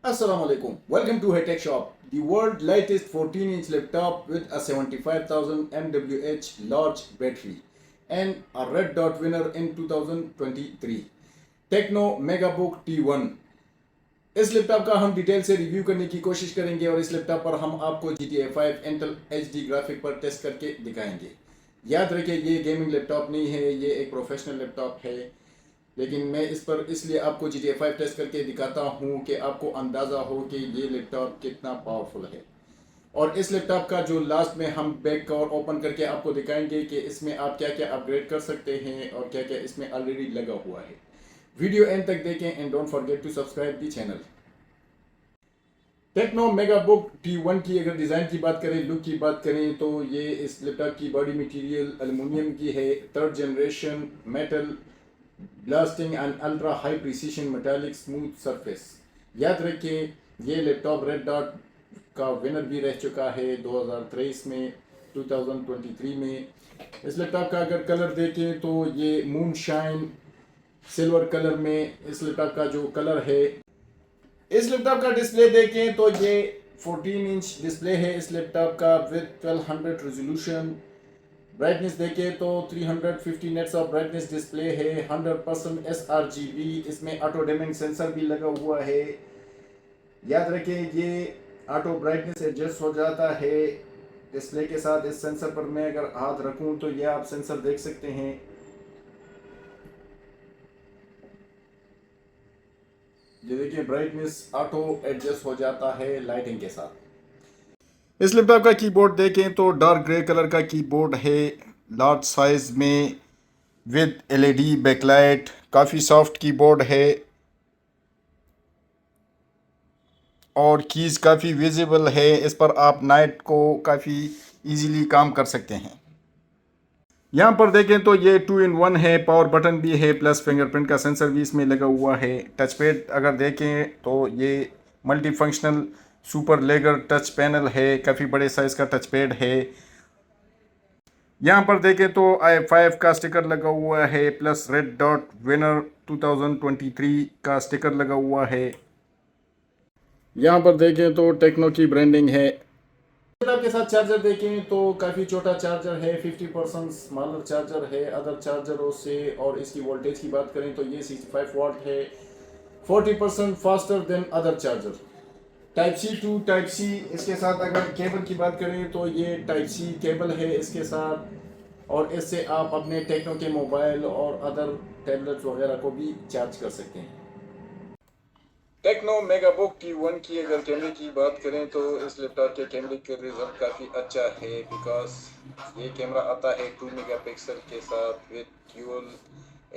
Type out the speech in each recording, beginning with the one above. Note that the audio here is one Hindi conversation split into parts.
Assalamu alaikum. Welcome to Hightech Shop, the world's latest 14-inch laptop with a 75,000 mAh large battery and a red dot winner in 2023. Tecno MegaBook T1. इस लैपटॉप का हम डिटेल से रिव्यू करने की कोशिश करेंगे और इस लैपटॉप पर हम आपको GTA 5 Intel HD ग्राफिक पर टेस्ट करके दिखाएंगे। याद रखिए ये गेमिंग लैपटॉप नहीं है, ये एक प्रोफेशनल लैपटॉप है, लेकिन मैं इस पर इसलिए आपको GTA 5 टेस्ट करके दिखाता हूँ कि आपको अंदाज़ा हो कि ये लैपटॉप कितना पावरफुल है। और इस लैपटॉप का जो लास्ट में हम बैक कवर ओपन करके आपको दिखाएंगे कि इसमें आप क्या क्या अपग्रेड कर सकते हैं और क्या क्या इसमें ऑलरेडी लगा हुआ है। वीडियो एंड तक देखें and don't forget to subscribe the channel. Techno मेगाबुक T1 की अगर डिज़ाइन की बात करें, लुक की बात करें, तो ये इस लैपटॉप की बॉडी मटेरियल एल्युमिनियम की है, third generation metal blasting and ultra high precision metallic smooth surface. याद रखिए ये लैपटॉप रेड डॉट का विनर भी रह चुका है 2023 में, 2023 में। इस लैपटॉप का अगर कलर देखें तो ये मून शाइन सिल्वर कलर में इस लैपटॉप का जो कलर है। इस लैपटॉप का डिस्प्ले देखें तो ये 14 इंच डिस्प्ले है इस लैपटॉप का विद 1200 रेजोल्यूशन। ब्राइटनेस देखें तो 350 नेट्स ऑफ ब्राइटनेस डिस्प्ले है, 100% sRGB, इसमें ऑटो डिमिंग सेंसर भी लगा हुआ है। याद रखें ये ऑटो ब्राइटनेस एडजस्ट हो जाता है डिस्प्ले के साथ। इस सेंसर पर मैं अगर हाथ रखूं तो ये आप सेंसर देख सकते हैं। ये देखिए ब्राइटनेस ऑटो एडजस्ट हो जाता है लाइटिंग के साथ। इस लैपटॉप का कीबोर्ड देखें तो डार्क ग्रे कलर का कीबोर्ड है, लार्ज साइज में विद LED बैकलाइट, काफ़ी सॉफ्ट कीबोर्ड है और कीज़ काफ़ी विजिबल है। इस पर आप नाइट को काफ़ी इजीली काम कर सकते हैं। यहाँ पर देखें तो ये 2-in-1 है, पावर बटन भी है प्लस फिंगरप्रिंट का सेंसर भी इसमें लगा हुआ है। टच पैड अगर देखें तो ये multi functional super लेगर touch panel है, काफ़ी बड़े साइज़ का टच पैड है। यहाँ पर देखें तो i5 का स्टिकर लगा हुआ है प्लस रेड डॉट विनर 2023 का स्टिकर लगा हुआ है। यहाँ पर देखें तो टेक्नो की ब्रांडिंग है। आपके साथ चार्जर देखें तो काफ़ी छोटा चार्जर है, 50% स्मॉलर चार्जर है अदर चार्जरों से। और इसकी वोल्टेज की बात करें तो ये 65 वाट है, 40% faster than other charger. Type C to type C इसके साथ। अगर केबल की बात करें तो ये टाइप सी केबल है इसके साथ, और इससे आप अपने टेक्नो के मोबाइल और अदर टैबलेट्स वगैरह को भी चार्ज कर सकते हैं। टेक्नो मेगाबुक T1 की अगर कैमरे की बात करें तो इस लैपटॉप के कैमरे का रिजल्ट काफ़ी अच्छा है, बिकॉज ये कैमरा आता है 2 मेगापिक्सल के साथ with dual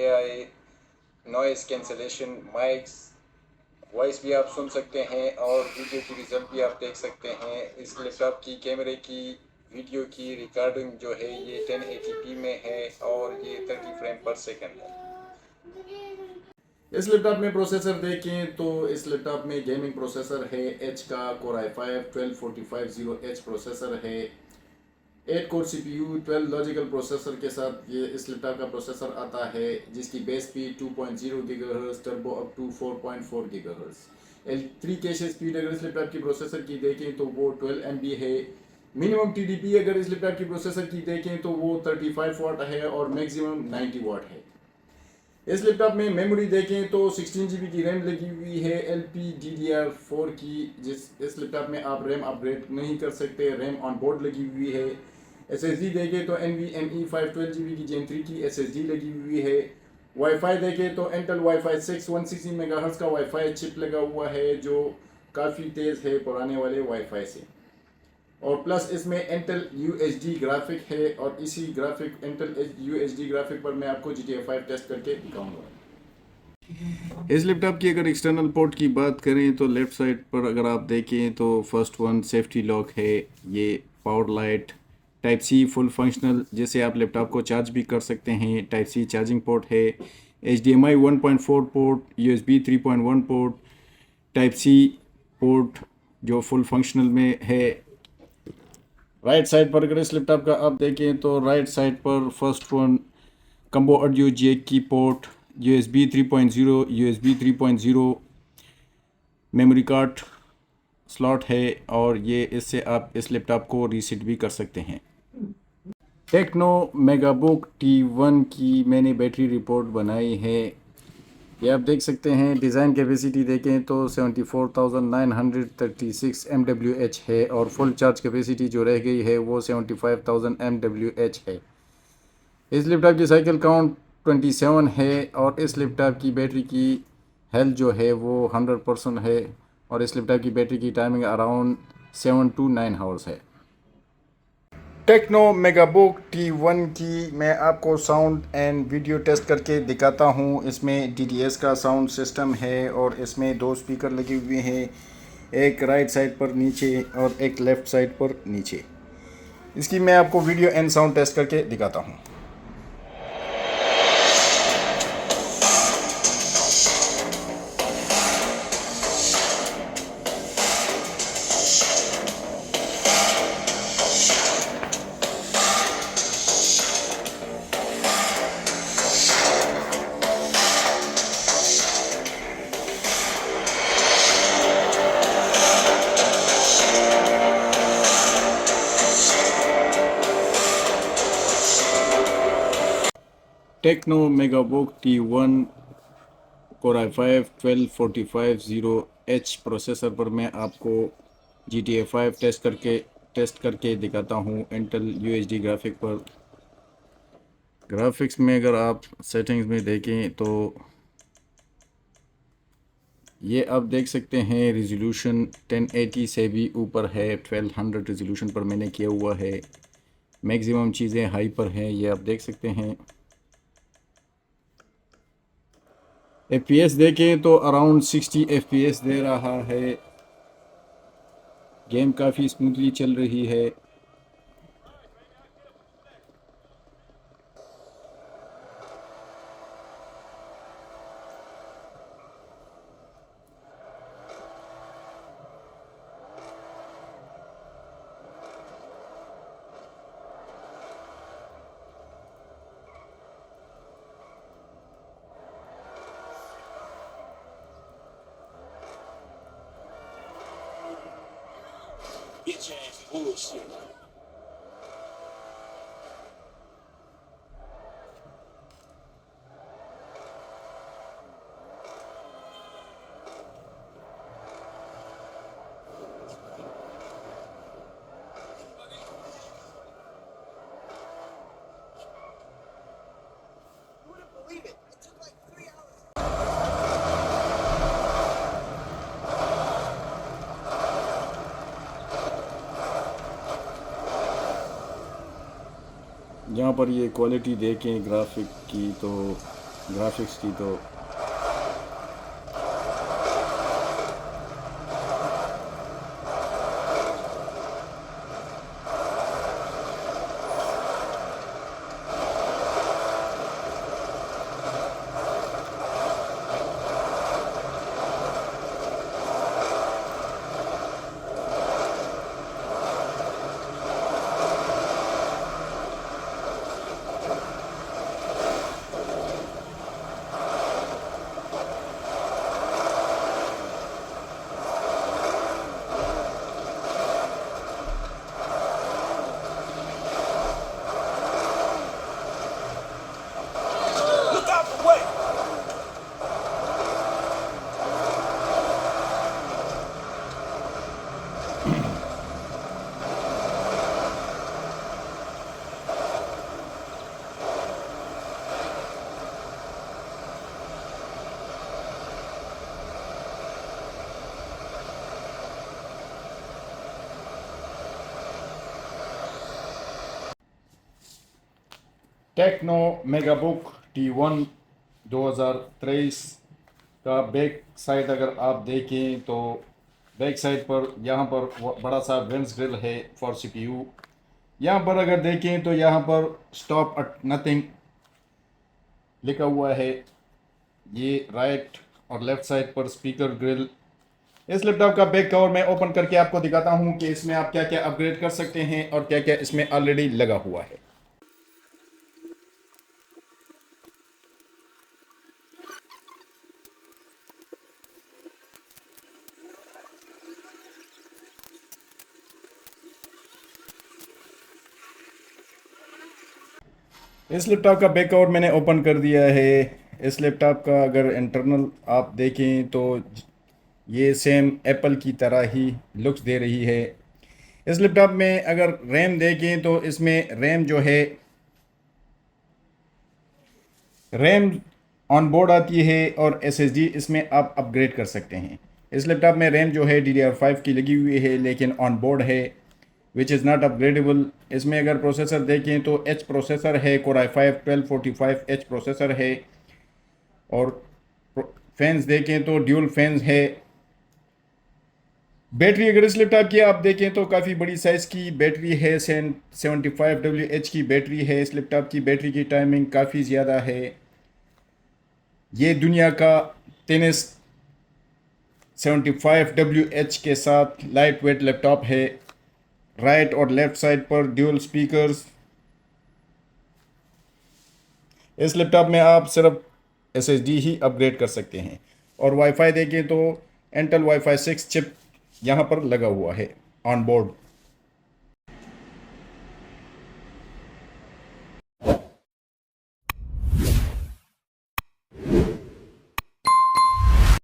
AI noise cancellation mics, voice भी आप सुन सकते हैं और वीडियो की रिजल्ट भी आप देख सकते हैं। इस लैपटॉप की कैमरे की वीडियो की रिकॉर्डिंग जो है ये 1080p में है और ये 30 फ्रेम पर सेकंड है। इस लैपटॉप में प्रोसेसर देखें तो इस लैपटॉप में गेमिंग प्रोसेसर है, H का Core i5 12450H प्रोसेसर है, 8 कोर CPU 12 लॉजिकल प्रोसेसर के साथ ये इस लैपटॉप का प्रोसेसर आता है, जिसकी base speed 2.0 GHz, turbo up to 4.4 GHz। L3 cache speed अगर इस लैपटॉप की प्रोसेसर की देखें तो वो 12 MB है। मिनिमम TDP अगर इस लैपटॉप की प्रोसेसर की देखें तो वो 35 वाट है और मैक्सिमम 90 वाट है। इस लैपटॉप में मेमोरी देखें तो 16 GB की रैम लगी हुई है LPDDR4 की, जिस इस लैपटॉप में आप रैम अपग्रेड नहीं कर सकते, रैम ऑन बोर्ड लगी हुई है। SSD देखें तो NVMe 512 GB की Gen 3 की SSD लगी हुई है। वाईफाई देखें तो Intel Wi-Fi 6 160 MHz का वाईफाई चिप लगा हुआ है, जो काफ़ी तेज़ है पुराने वाले वाईफाई से। और प्लस इसमें Intel UHD ग्राफिक है और इसी ग्राफिक Intel UHD ग्राफिक पर मैं आपको GTA 5 टेस्ट करके दिखाऊंगा। इस लैपटॉप की अगर एक्सटर्नल पोर्ट की बात करें तो लेफ़्ट साइड पर अगर आप देखें तो फर्स्ट वन सेफ्टी लॉक है, ये power light type C full functional, जैसे आप लैपटॉप को चार्ज भी कर सकते हैं। टाइप सी चार्जिंग पोर्ट है, HDMI 1.4 port, USB 3.1 port, type C port जो फुल फंक्शनल में है। राइट साइड पर अगर इस लैपटॉप का आप देखें तो राइट साइड पर first one combo audio jack की port, USB 3.0, USB 3.0, memory card slot है और ये इससे आप इस लैपटॉप को रीसेट भी कर सकते हैं। टेक्नो मेगाबुक T1 की मैंने बैटरी रिपोर्ट बनाई है। ये आप देख सकते हैं। डिज़ाइन कैपेसिटी देखें तो 74,936 mWh है और फुल चार्ज कैपेसिटी जो रह गई है वो 75,000 mWh है। इस लैपटॉप की साइकिल काउंट 27 है और इस लैपटॉप की बैटरी की हेल्थ जो है वो 100% है और इस लैपटॉप की बैटरी की टाइमिंग अराउंड 7 to 9 आवर्स है। टेक्नो मेगाबुक T1 की मैं आपको साउंड एंड वीडियो टेस्ट करके दिखाता हूँ। इसमें DTS का साउंड सिस्टम है और इसमें दो स्पीकर लगे हुए हैं, एक राइट साइड पर नीचे और एक लेफ़्ट साइड पर नीचे। इसकी मैं आपको वीडियो एंड साउंड टेस्ट करके दिखाता हूँ। Techno मेगाबुक T1 Core i5 12450H processor पर मैं आपको GTA 5 टेस्ट करके दिखाता हूँ। इंटेल UHD ग्राफिक पर। ग्राफिक्स में अगर आप सेटिंग्स में देखें तो ये आप देख सकते हैं रिजोल्यूशन 1080 से भी ऊपर है। 1200 रिजोल्यूशन पर मैंने किया हुआ है। मैक्सिमम चीज़ें हाई पर हैं, ये आप देख सकते हैं। FPS देखें तो अराउंड 60 FPS दे रहा है। गेम काफ़ी स्मूथली चल रही है। Bitch ass bullshit. You wouldn't believe it. It took like 3 hours. यहाँ पर ये क्वालिटी देखें ग्राफिक्स की तो Look out the way. Tecno मेगाबुक T1 2023 का बैक साइड अगर आप देखें तो बैक साइड पर यहाँ पर बड़ा सा वेंस ग्रिल है फॉर CPU। यहाँ पर अगर देखें तो यहाँ पर स्टॉप एट नथिंग लिखा हुआ है। ये राइट और लेफ्ट साइड पर स्पीकर ग्रिल। इस लैपटॉप का बैक कवर मैं ओपन करके आपको दिखाता हूँ कि इसमें आप क्या क्या अपग्रेड कर सकते हैं और क्या क्या इसमें ऑलरेडी लगा हुआ है। इस लैपटॉप का बैक कवर मैंने ओपन कर दिया है। इस लैपटॉप का अगर इंटरनल आप देखें तो ये सेम एप्पल की तरह ही लुक्स दे रही है। इस लैपटॉप में अगर रैम देखें तो इसमें रैम ऑन बोर्ड आती है और एसएसडी इसमें आप अपग्रेड कर सकते हैं। इस लैपटॉप में रैम जो है DDR5 की लगी हुई है लेकिन ऑन बोर्ड है, विच इज़ नॉट अपग्रेडेबल। इसमें अगर प्रोसेसर देखें तो एच प्रोसेसर है, Core i5 1245 एच प्रोसेसर है। और फैंस देखें तो ड्यूल फैंस है। बैटरी अगर इस लैपटॉप की आप देखें तो काफ़ी बड़ी साइज़ की बैटरी है, 75 WH की बैटरी है। इस लैपटॉप की बैटरी की टाइमिंग काफ़ी ज़्यादा है। ये दुनिया का थिनेस्ट 75 WH के साथ लाइट वेट लैपटॉप है। राइट और लेफ्ट साइड पर ड्यूल स्पीकर्स। इस लैपटॉप में आप सिर्फ एसएसडी ही अपग्रेड कर सकते हैं। और वाईफाई देखें तो इंटेल वाईफाई 6 चिप यहाँ पर लगा हुआ है ऑन बोर्ड।